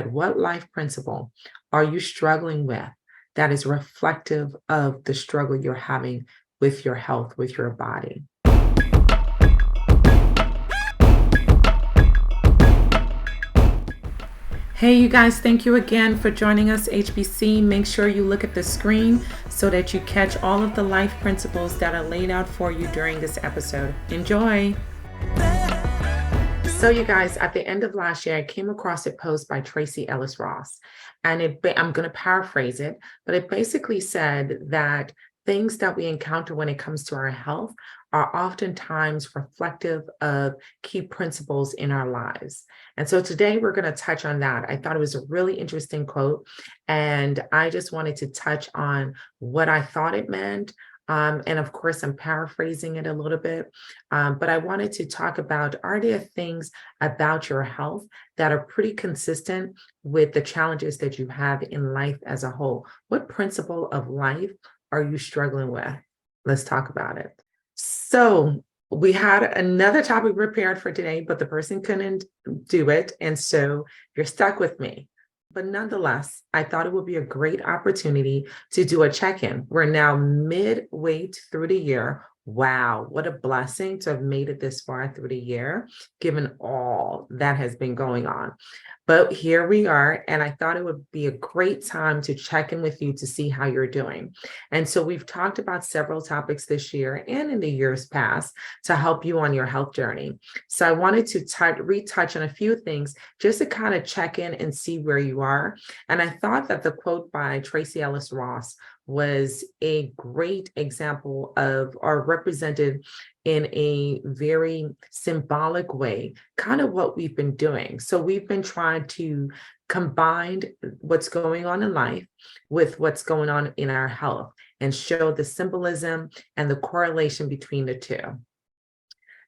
What life principle are you struggling with that is reflective of the struggle you're having with your health, with your body? Hey, you guys, thank you again for joining us, HBC. Make sure you look at the screen so that you catch all of the life principles that are laid out for you during this episode. Enjoy. So, you guys, at the end of last year, I came across a post by Tracy Ellis Ross, and I'm going to paraphrase it, but it basically said that things that we encounter when it comes to our health are oftentimes reflective of key principles in our lives. And so today we're going to touch on that. I thought it was a really interesting quote, and I just wanted to touch on what I thought it meant. And of course, I'm paraphrasing it a little bit, but I wanted to talk about, are there things about your health that are pretty consistent with the challenges that you have in life as a whole? What principle of life are you struggling with? Let's talk about it. So we had another topic prepared for today, but the person couldn't do it. And so you're stuck with me. But nonetheless, I thought it would be a great opportunity to do a check-in. We're now midway through the year. Wow, what a blessing to have made it this far through the year, given all that has been going on. But here we are, and I thought it would be a great time to check in with you to see how you're doing. And so we've talked about several topics this year and in the years past to help you on your health journey. So I wanted to retouch on a few things just to kind of check in and see where you are. And I thought that the quote by Tracy Ellis Ross was a great example of, or represented in a very symbolic way, kind of what we've been doing. So we've been trying to combine what's going on in life with what's going on in our health and show the symbolism and the correlation between the two.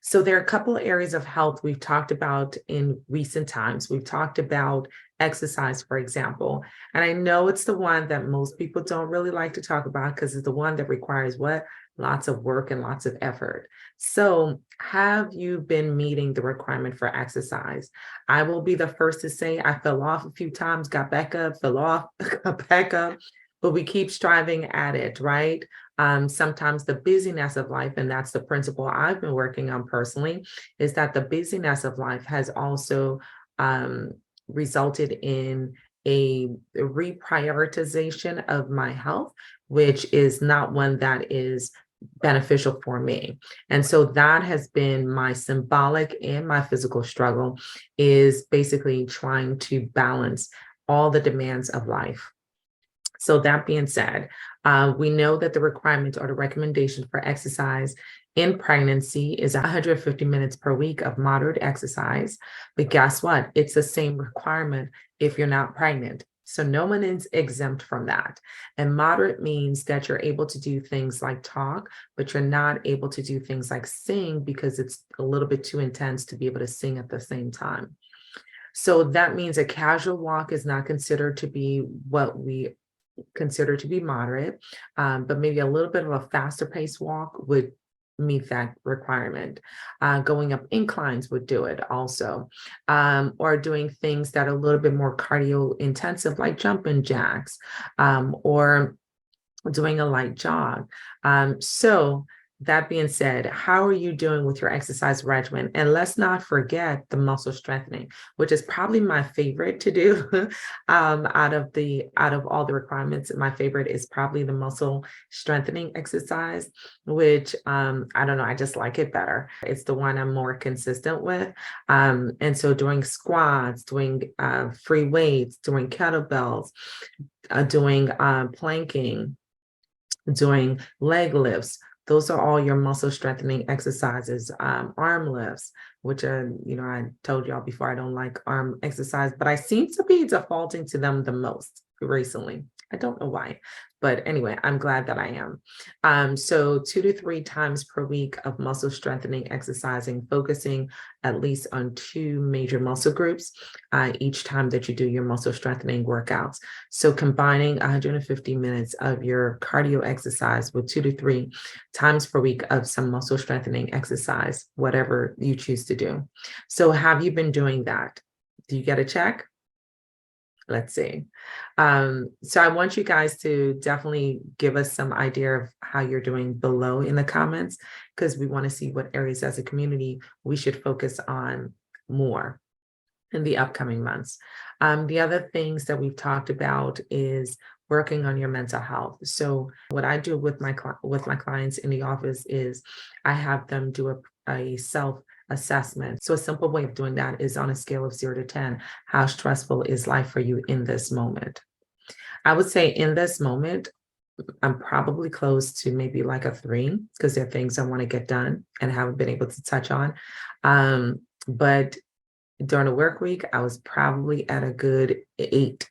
So there are a couple of areas of health we've talked about in recent times. We've talked about exercise, for example, and I know it's the one that most people don't really like to talk about because it's the one that requires what? Lots of work and lots of effort. So have you been meeting the requirement for exercise? I will be the first to say I fell off a few times, got back up, fell off, got back up, but we keep striving at it, right? Sometimes the busyness of life, and that's the principle I've been working on personally, is that the busyness of life has also resulted in a reprioritization of my health, which is not one that is beneficial for me. And so that has been my symbolic and my physical struggle, is basically trying to balance all the demands of life. So that being said, we know that the requirement or the recommendation for exercise in pregnancy is 150 minutes per week of moderate exercise. But guess what? It's the same requirement if you're not pregnant. So no one is exempt from that. And moderate means that you're able to do things like talk, but you're not able to do things like sing because it's a little bit too intense to be able to sing at the same time. So that means a casual walk is not considered to be what we consider to be moderate, but maybe a little bit of a faster paced walk would meet that requirement. Going up inclines would do it also, or doing things that are a little bit more cardio intensive, like jumping jacks, or doing a light jog. So that being said, how are you doing with your exercise regimen? And let's not forget the muscle strengthening, which is probably my favorite to do. Out of all the requirements, my favorite is probably the muscle strengthening exercise, which I don't know, I just like it better. It's the one I'm more consistent with. And so doing squats, doing free weights, doing kettlebells, doing planking, doing leg lifts. Those are all your muscle strengthening exercises. Arm lifts, which are, I told y'all before, I don't like arm exercise, but I seem to be defaulting to them the most recently. I don't know why, but anyway, I'm glad that I am. So 2 to 3 times per week of muscle strengthening exercising, focusing at least on 2 major muscle groups each time that you do your muscle strengthening workouts. So combining 150 minutes of your cardio exercise with 2 to 3 times per week of some muscle strengthening exercise, whatever you choose to do. So have you been doing that? Do you get a check? Let's see. So I want you guys to definitely give us some idea of how you're doing below in the comments, because we want to see what areas as a community we should focus on more in the upcoming months. The other things that we've talked about is working on your mental health. So what I do with my clients in the office is I have them do a self assessment. So a simple way of doing that is on a scale of 0 to 10, how stressful is life for you in this moment? I would say in this moment, I'm probably close to maybe like a 3, because there are things I want to get done and haven't been able to touch on. But during the work week, I was probably at a good 8.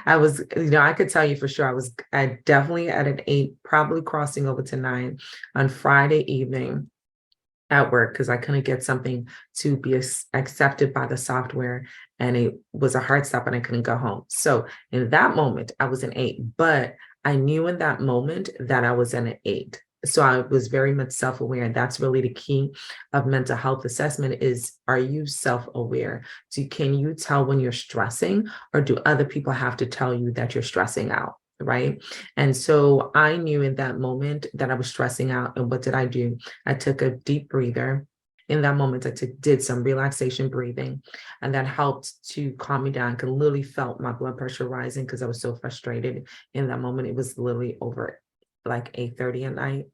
I was, I could tell you for sure, I definitely at an 8, probably crossing over to 9 on Friday evening at work, because I couldn't get something to be accepted by the software, and it was a hard stop and I couldn't go home. So in that moment, I was an 8, but I knew in that moment that I was an 8. So I was very much self-aware, and that's really the key of mental health assessment is, are you self-aware? Can you tell when you're stressing, or do other people have to tell you that you're stressing out? Right. And so I knew in that moment that I was stressing out. And what did I do? I took a deep breather. In that moment, did some relaxation breathing, and that helped to calm me down. I could literally felt my blood pressure rising because I was so frustrated in that moment. It was literally over like 8:30 at night.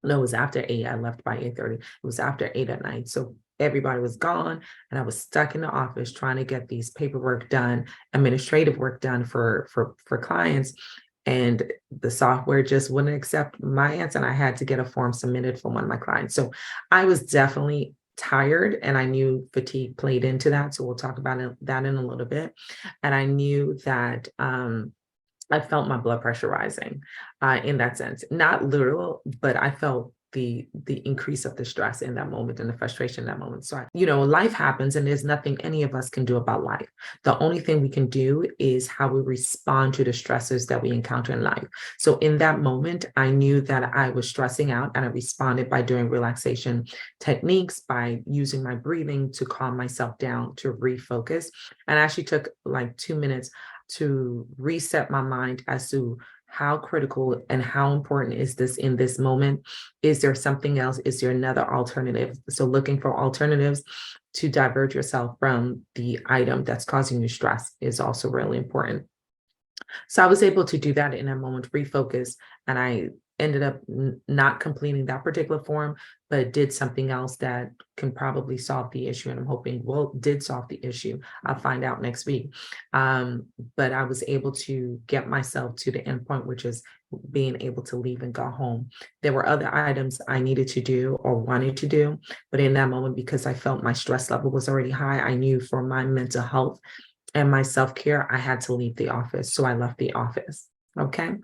No, it was after 8. I left by 8:30. It was after 8 at night. So everybody was gone, and I was stuck in the office trying to get these paperwork done, administrative work done for clients. And the software just wouldn't accept my answer. And I had to get a form submitted from one of my clients. So I was definitely tired, and I knew fatigue played into that. So we'll talk about that in a little bit. And I knew that I felt my blood pressure rising in that sense, not literal, but I felt the increase of the stress in that moment and the frustration in that moment. So, life happens, and there's nothing any of us can do about life. The only thing we can do is how we respond to the stressors that we encounter in life. So in that moment, I knew that I was stressing out, and I responded by doing relaxation techniques, by using my breathing to calm myself down, to refocus. And I actually took like 2 minutes to reset my mind as to how critical and how important is this in this moment. Is there something else? Is there another alternative? So looking for alternatives to divert yourself from the item that's causing you stress is also really important. So I was able to do that in a moment, refocus, and I ended up not completing that particular form, but did something else that can probably solve the issue. And I'm hoping did solve the issue. I'll find out next week. But I was able to get myself to the end point, which is being able to leave and go home. There were other items I needed to do or wanted to do, but in that moment, because I felt my stress level was already high, I knew for my mental health and my self-care, I had to leave the office. So I left the office. Okay.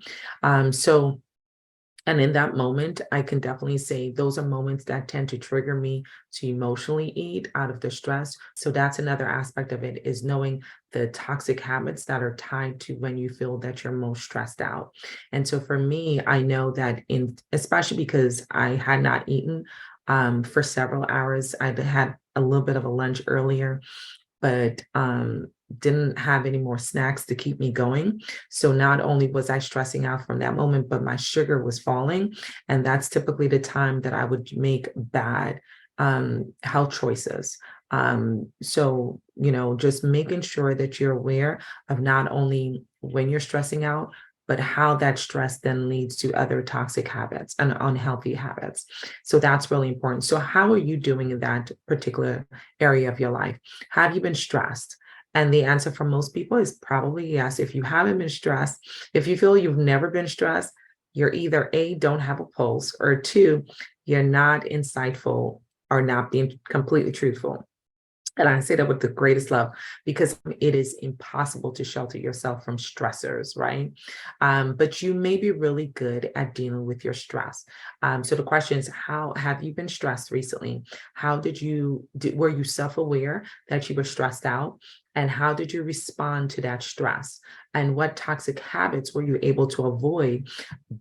And in that moment, I can definitely say those are moments that tend to trigger me to emotionally eat out of the stress. So that's another aspect of it, is knowing the toxic habits that are tied to when you feel that you're most stressed out. And so for me, I know that especially because I had not eaten for several hours, I had a little bit of a lunch earlier, but didn't have any more snacks to keep me going. So not only was I stressing out from that moment, but my sugar was falling. And that's typically the time that I would make bad health choices. So, just making sure that you're aware of not only when you're stressing out, but how that stress then leads to other toxic habits and unhealthy habits. So that's really important. So how are you doing in that particular area of your life? Have you been stressed? And the answer for most people is probably yes. If you haven't been stressed, if you feel you've never been stressed, you're either A, don't have a pulse, or 2, you're not insightful or not being completely truthful. And I say that with the greatest love, because it is impossible to shelter yourself from stressors, right? But you may be really good at dealing with your stress. So the question is, how have you been stressed recently? How were you self-aware that you were stressed out? And how did you respond to that stress? And what toxic habits were you able to avoid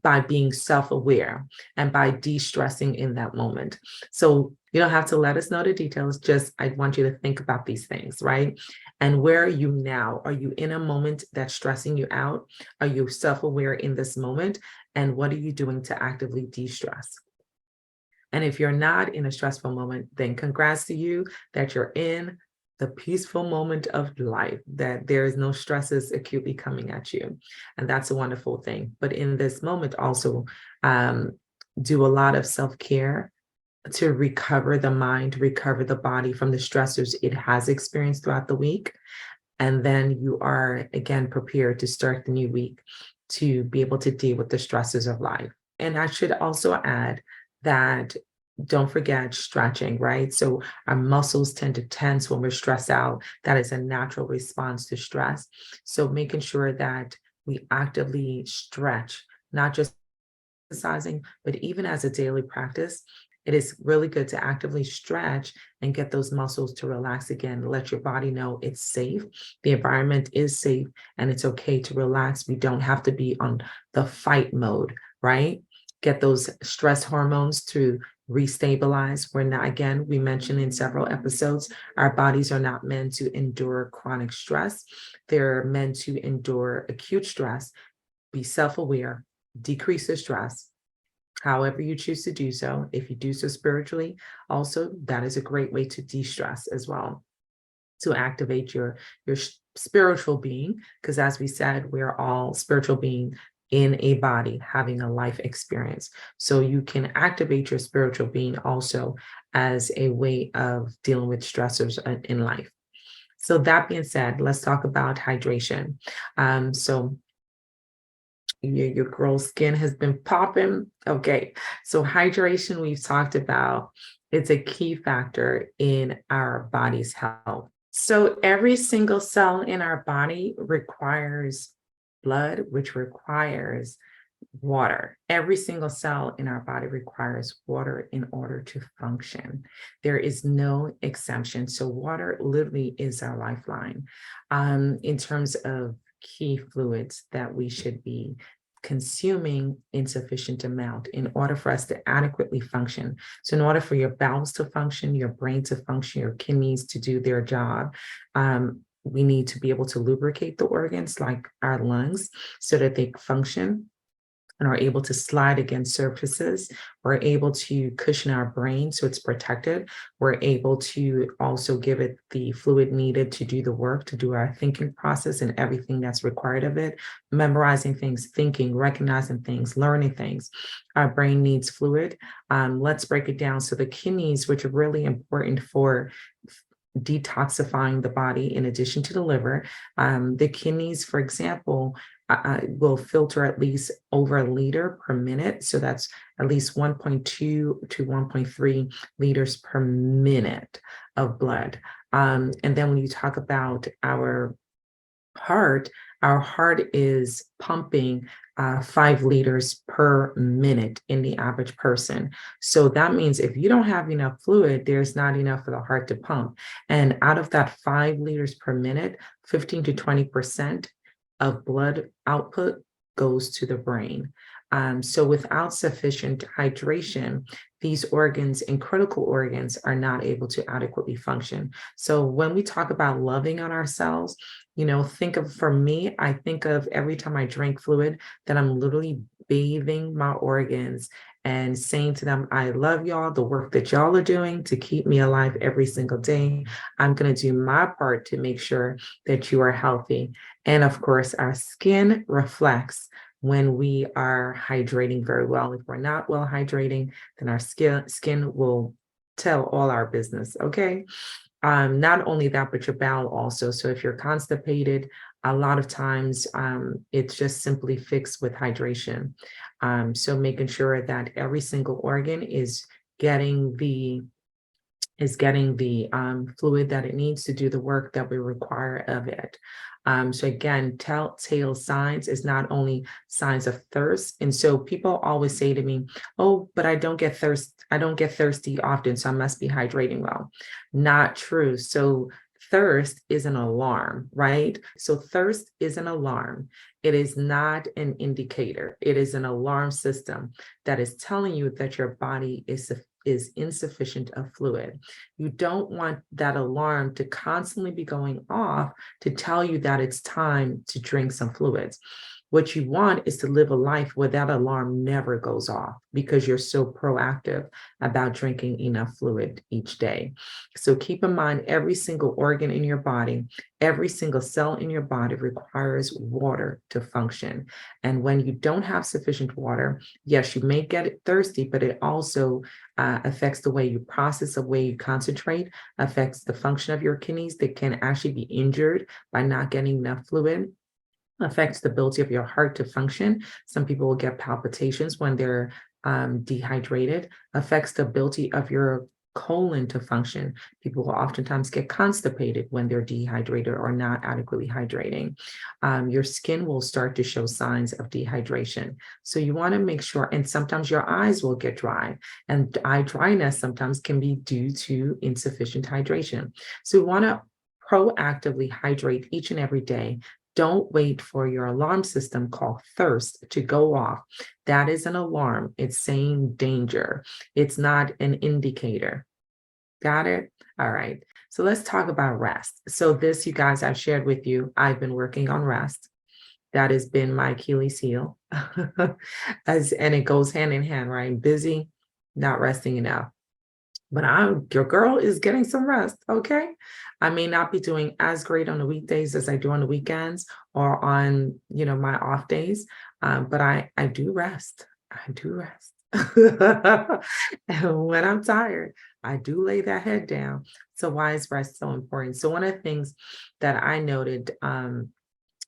by being self-aware and by de-stressing in that moment? So you don't have to let us know the details, just I want you to think about these things, right? And where are you now? Are you in a moment that's stressing you out? Are you self-aware in this moment? And what are you doing to actively de-stress? And if you're not in a stressful moment, then congrats to you that you're in the peaceful moment of life, that there is no stresses acutely coming at you. And that's a wonderful thing. But in this moment, also do a lot of self-care to recover the mind, recover the body from the stressors it has experienced throughout the week. And then you are, again, prepared to start the new week to be able to deal with the stresses of life. And I should also add that don't forget stretching, right? So our muscles tend to tense when we're stressed out. That is a natural response to stress. So making sure that we actively stretch, not just exercising, but even as a daily practice, it is really good to actively stretch and get those muscles to relax again. Let your body know it's safe. The environment is safe and it's okay to relax. We don't have to be on the fight mode, right? Get those stress hormones to restabilize. We're not, again, we mentioned in several episodes, our bodies are not meant to endure chronic stress. They're meant to endure acute stress, be self-aware, decrease the stress, however you choose to do so. If you do so spiritually, also, that is a great way to de-stress as well, to activate your spiritual being, because as we said, we're all spiritual being in a body having a life experience. So you can activate your spiritual being also as a way of dealing with stressors in life. So that being said, let's talk about hydration. So your girl's skin has been popping. Okay, so hydration we've talked about, it's a key factor in our body's health. So every single cell in our body requires blood, which requires water. Every single cell in our body requires water in order to function. There is no exemption. So water literally is our lifeline in terms of key fluids that we should be consuming in sufficient amount in order for us to adequately function. So in order for your bowels to function, your brain to function, your kidneys to do their job, we need to be able to lubricate the organs like our lungs so that they function and are able to slide against surfaces. We're able to cushion our brain so it's protected. We're able to also give it the fluid needed to do the work, to do our thinking process and everything that's required of it, memorizing things, thinking, recognizing things, learning things. Our brain needs fluid. Let's break it down. So the kidneys, which are really important for detoxifying the body in addition to the liver, the kidneys, for example, will filter at least over a liter per minute. So that's at least 1.2 to 1.3 liters per minute of blood. And then when you talk about our heart is pumping 5 liters per minute in the average person. So that means if you don't have enough fluid, there's not enough for the heart to pump. And out of that 5 liters per minute, 15 to 20% of blood output goes to the brain. So without sufficient hydration, these organs and critical organs are not able to adequately function. So when we talk about loving on ourselves, think of, for me, I think of every time I drink fluid that I'm literally bathing my organs and saying to them, I love y'all, the work that y'all are doing to keep me alive every single day. I'm going to do my part to make sure that you are healthy. And of course, our skin reflects when we are hydrating very well. If we're not well hydrating, then our skin will tell all our business, okay? Not only that, but your bowel also. So if you're constipated, a lot of times it's just simply fixed with hydration. So making sure that every single organ is getting the fluid that it needs to do the work that we require of it. So again, telltale signs is not only signs of thirst. And so people always say to me, oh, but I don't get thirsty often, so I must be hydrating well. Not true. So thirst is an alarm, right? So thirst is an alarm. It is not an indicator. It is an alarm system that is telling you that your body is insufficient of fluid. You don't want that alarm to constantly be going off to tell you that it's time to drink some fluids. What you want is to live a life where that alarm never goes off because you're so proactive about drinking enough fluid each day. So keep in mind, every single organ in your body, every single cell in your body requires water to function. And when you don't have sufficient water, yes, you may get thirsty, but it also affects the way you process, the way you concentrate, affects the function of your kidneys that can actually be injured by not getting enough fluid, affects the ability of your heart to function. Some people will get palpitations when they're dehydrated, affects the ability of your colon to function. People will oftentimes get constipated when they're dehydrated or not adequately hydrating. Your skin will start to show signs of dehydration. So you want to make sure, and sometimes your eyes will get dry, and eye dryness sometimes can be due to insufficient hydration. So we want to proactively hydrate each and every day. Don't wait for your alarm system called thirst to go off. That is an alarm. It's saying danger. It's not an indicator. Got it? All right. So let's talk about rest. So this, you guys, I've shared with you, I've been working on rest. That has been my Achilles heel. And it goes hand in hand, right? Busy, not resting enough. But your girl is getting some rest, okay? I may not be doing as great on the weekdays as I do on the weekends or on, my off days, but I do rest. I do rest. And when I'm tired, I do lay that head down. So why is rest so important? So one of the things that I noted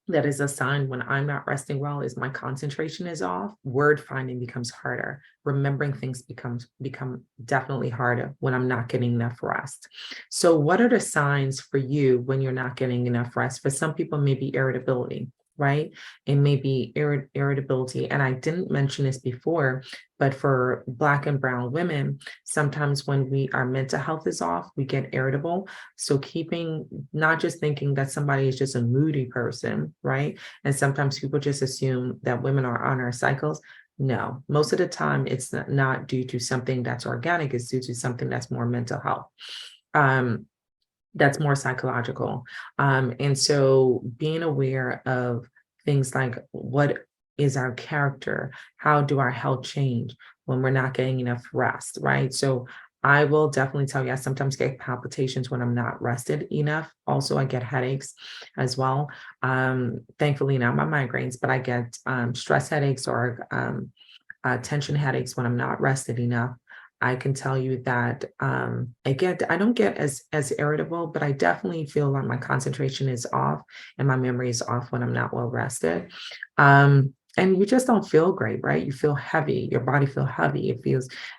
that is a sign when I'm not resting well is my concentration is off. Word finding becomes harder. Remembering things become definitely harder when I'm not getting enough rest. So what are the signs for you when you're not getting enough rest? For some people, maybe irritability, right? It may be irritability. And I didn't mention this before, but for Black and brown women, sometimes when our mental health is off, we get irritable. So not just thinking that somebody is just a moody person, right? And sometimes people just assume that women are on our cycles. No, most of the time it's not due to something that's organic, it's due to something that's more mental health. That's more psychological. And so being aware of things like what is our character? How do our health change when we're not getting enough rest, right? So I will definitely tell you, I sometimes get palpitations when I'm not rested enough. Also, I get headaches as well. Thankfully, not my migraines, but I get stress headaches or tension headaches when I'm not rested enough. I can tell you that I don't get as irritable, but I definitely feel like my concentration is off and my memory is off when I'm not well rested. And you just don't feel great, right? You feel heavy, your body feel heavy.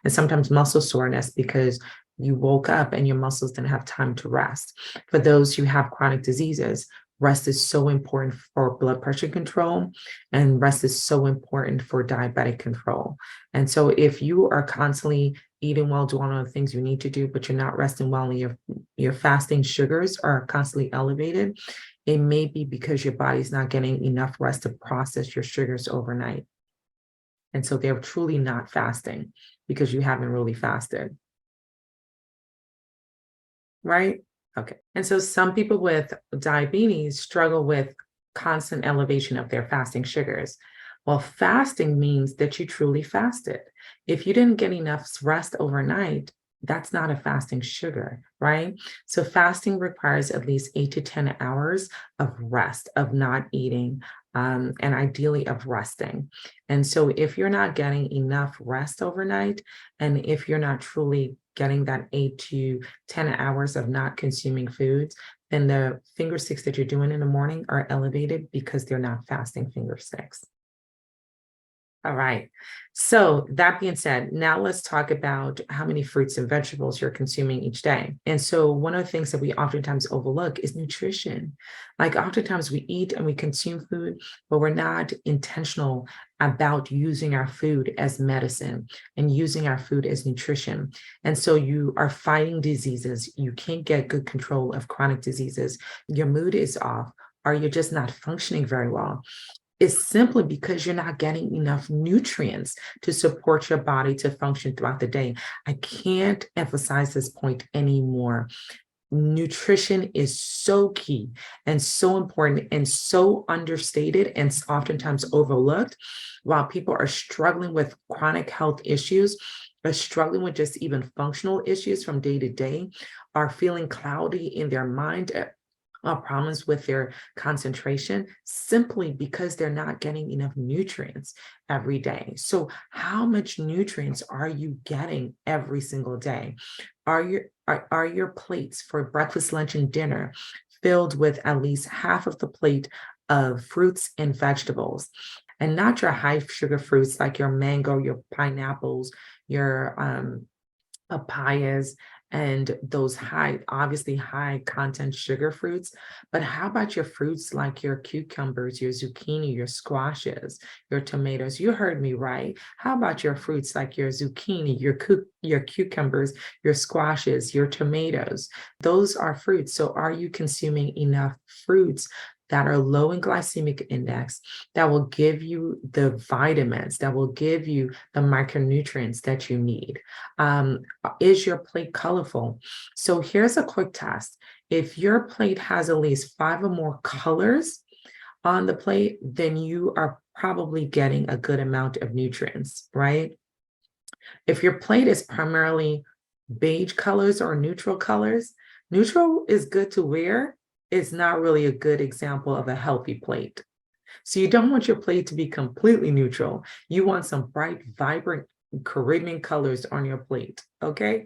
And sometimes muscle soreness because you woke up and your muscles didn't have time to rest. For those who have chronic diseases, rest is so important for blood pressure control, and rest is so important for diabetic control. And so if you are constantly eating well, doing all the things you need to do, but you're not resting well and your fasting sugars are constantly elevated, it may be because your body's not getting enough rest to process your sugars overnight. And so they're truly not fasting because you haven't really fasted. Right? Okay. And so some people with diabetes struggle with constant elevation of their fasting sugars. Well, fasting means that you truly fasted. If you didn't get enough rest overnight, that's not a fasting sugar, right? So fasting requires at least 8 to 10 hours of rest, of not eating, and ideally of resting. And so if you're not getting enough rest overnight, and if you're not truly getting that 8 to 10 hours of not consuming foods, then the finger sticks that you're doing in the morning are elevated because they're not fasting finger sticks. All right. So that being said, now let's talk about how many fruits and vegetables you're consuming each day. And so one of the things that we oftentimes overlook is nutrition. Like oftentimes we eat and we consume food, but we're not intentional about using our food as medicine and using our food as nutrition. And so you are fighting diseases. You can't get good control of chronic diseases. Your mood is off, or you're just not functioning very well. Is simply because you're not getting enough nutrients to support your body to function throughout the day. I can't emphasize this point anymore. Nutrition is so key and so important and so understated and oftentimes overlooked. While people are struggling with chronic health issues, are struggling with just even functional issues from day to day, are feeling cloudy in their mind, problems with their concentration simply because they're not getting enough nutrients every day. So how much nutrients are you getting every single day? Are your plates for breakfast, lunch, and dinner filled with at least half of the plate of fruits and vegetables? And not your high sugar fruits like your mango, your pineapples, your papayas, and those obviously high content sugar fruits. But how about your fruits like your cucumbers, your zucchini, your squashes, your tomatoes? You heard me right. How about your fruits like your zucchini, your cucumbers, your squashes, your tomatoes? Those are fruits. So are you consuming enough fruits that are low in glycemic index, that will give you the vitamins, that will give you the micronutrients that you need? Is your plate colorful? So here's a quick test. If your plate has at least 5 or more colors on the plate, then you are probably getting a good amount of nutrients, right? If your plate is primarily beige colors or neutral colors, neutral is good to wear. It's not really a good example of a healthy plate. So you don't want your plate to be completely neutral. You want some bright, vibrant Caribbean colors on your plate, okay?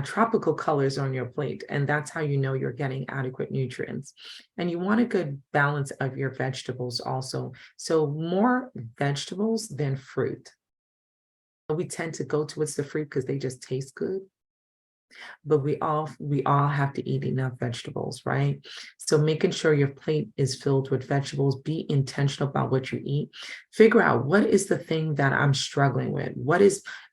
Tropical colors on your plate. And that's how you know you're getting adequate nutrients. And you want a good balance of your vegetables also. So more vegetables than fruit. We tend to go towards the fruit because they just taste good, but we all have to eat enough vegetables, right? So making sure your plate is filled with vegetables, be intentional about what you eat. Figure out, what is the thing that I'm struggling with?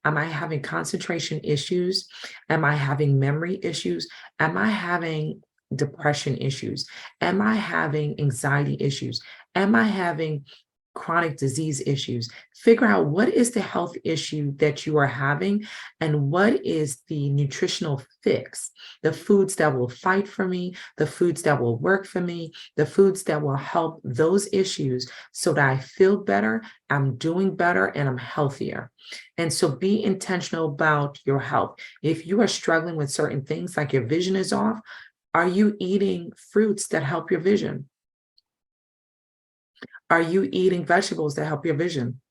Am I having concentration issues? Am I having memory issues? Am I having depression issues? Am I having anxiety issues? Am I having chronic disease issues? Figure out what is the health issue that you are having and what is the nutritional fix, the foods that will fight for me, the foods that will work for me, the foods that will help those issues so that I feel better, I'm doing better, and I'm healthier. And so be intentional about your health. If you are struggling with certain things, like your vision is off, are you eating fruits that help your vision? Are you eating vegetables that help your vision?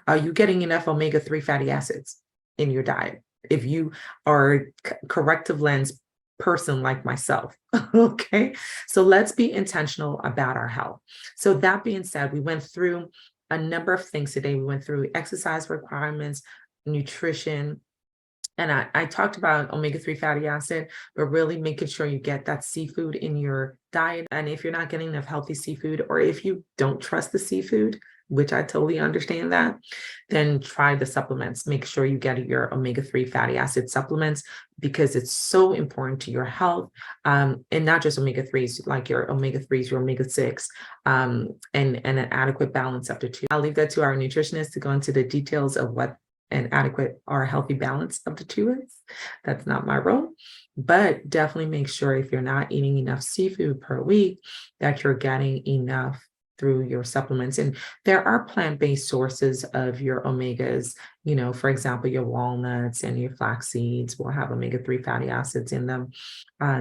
Are you getting enough omega-3 fatty acids in your diet? If you are a corrective lens person like myself, okay? So let's be intentional about our health. So that being said, we went through a number of things today. We went through exercise requirements, nutrition, and I talked about omega-3 fatty acid, but really making sure you get that seafood in your diet. And if you're not getting enough healthy seafood, or if you don't trust the seafood, which I totally understand that, then try the supplements. Make sure you get your omega-3 fatty acid supplements, because it's so important to your health. And not just omega-3s, like your omega-3s, your omega-6, and an adequate balance of the two. I'll leave that to our nutritionist to go into the details of what an adequate or healthy balance of the two is. That's not my role, but definitely make sure, if you're not eating enough seafood per week, that you're getting enough through your supplements. And there are plant-based sources of your omegas. For example, your walnuts and your flax seeds will have omega-3 fatty acids in them.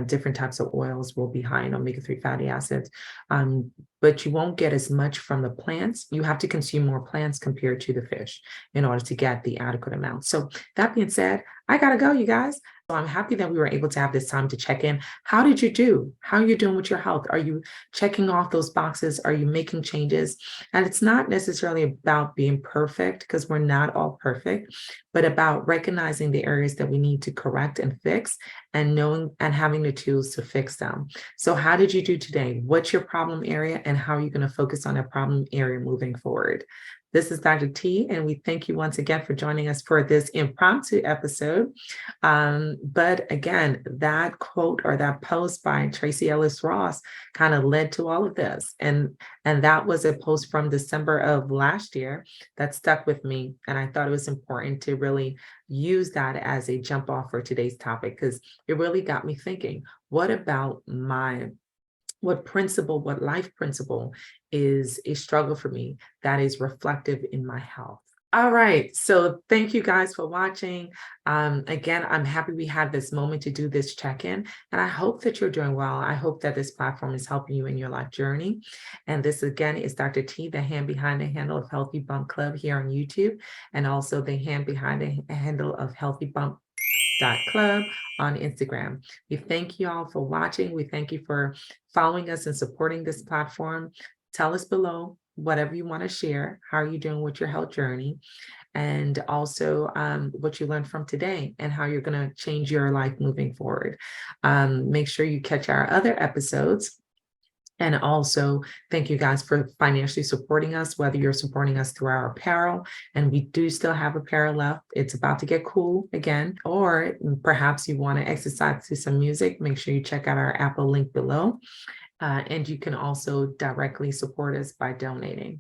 Different types of oils will be high in omega-3 fatty acids, but you won't get as much from the plants. You have to consume more plants compared to the fish in order to get the adequate amount. So that being said, I gotta go, you guys. I'm happy that we were able to have this time to check in. How did you do? How are you doing with your health? Are you checking off those boxes? Are you making changes? And it's not necessarily about being perfect, because we're not all perfect, but about recognizing the areas that we need to correct and fix, and knowing and having the tools to fix them. So how did you do today? What's your problem area, and how are you going to focus on that problem area moving forward? This is Dr. T, and we thank you once again for joining us for this impromptu episode. But again, that quote or that post by Tracy Ellis Ross kind of led to all of this. And that was a post from December of last year that stuck with me. And I thought it was important to really use that as a jump off for today's topic, because it really got me thinking, what about what life principle is a struggle for me that is reflective in my health? All right. So thank you guys for watching. Again, I'm happy we had this moment to do this check-in, and I hope that you're doing well. I hope that this platform is helping you in your life journey. And this again is Dr. T, the hand behind the handle of Healthy Bump Club here on YouTube, and also the hand behind the handle of Healthy Bump Club on Instagram. We thank you all for watching. We thank you for following us and supporting this platform. Tell us below whatever you want to share. How are you doing with your health journey? And also what you learned from today and how you're going to change your life moving forward. Make sure you catch our other episodes. And also, thank you guys for financially supporting us, whether you're supporting us through our apparel, and we do still have apparel left. It's about to get cool again, or perhaps you want to exercise to some music. Make sure you check out our Apple link below. And you can also directly support us by donating.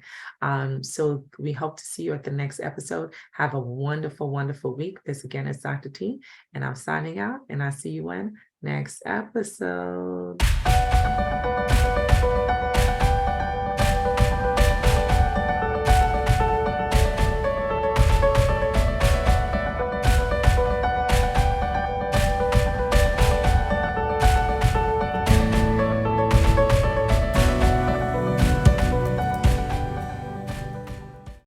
So we hope to see you at the next episode. Have a wonderful, wonderful week. This again is Dr. T, and I'm signing out, and I'll see you in next episode.